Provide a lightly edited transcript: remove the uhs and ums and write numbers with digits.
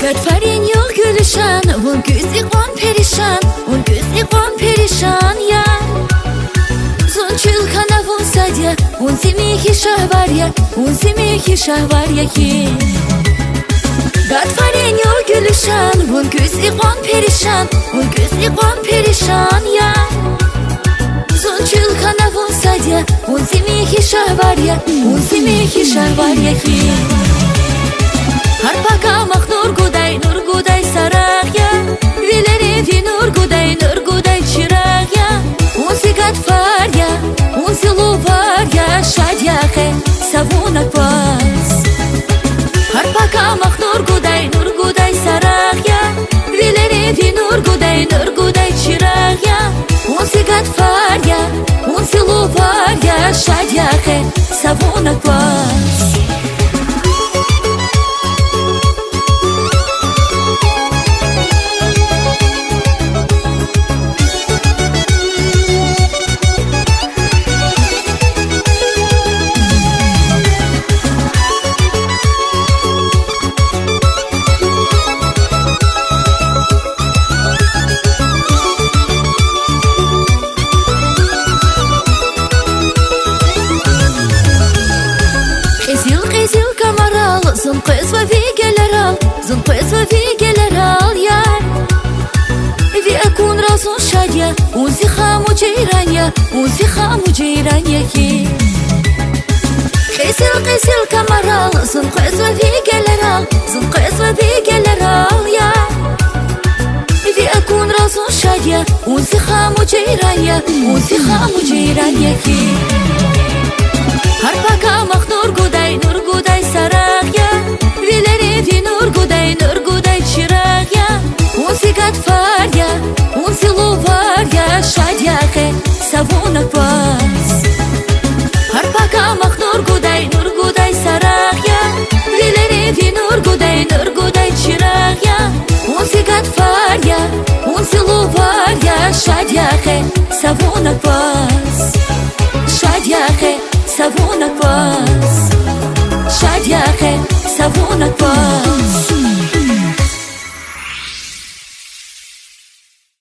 Gadfarin yok gülüşan, un gözü on perişan, un gözü on perişan ya. Zon çılkana vun sadya, un zimihi şah var ya, un zimihi şah var ya ki. Gadfarin yok gülüşan, un gözü on perişan, un gözü on perişan ya. Zon çılkana vun sadya, un zimihi şah var ya, un zimihi şah var ya ki. Harpaka mak nur guday sarah ya. Vileri nur guday çıraq ya. Unsi gadfar ya, unsi luvar ya. Şadyahe savunak pas. Harpaka mak nur guday sarah ya. Vileri nur guday çıraq ya. Unsi gadfar ya, unsi luvar ya. Şadyahe savunak pas. Qezil kamaral, zın qız ve vigeler al, zın qız ve vigeler al yar. Vi akun razun şadya, unzi xamu ceyranya, unzi xamu ceyranya ki. Qezil kamaral, zın qız ve vigeler al, zın qız ve vigeler al yar. Vi akun razun şadya, unzi xamu ceyranya, unzi xamu ceyranya ki. Harpaka mak nur guday sarah ya. Vileri nur guday çıraq ya. Unsi gadfar ya, unsi luvar ya. Şadyahe savunak pas. Harpaka mak nur guday sarah ya. Vileri nur guday çıraq ya. Unsi gadfar ya, unsi luvar ya. Şadyahe savunak pas. Şadyahe savunak pas. Şadyahe savunak pas.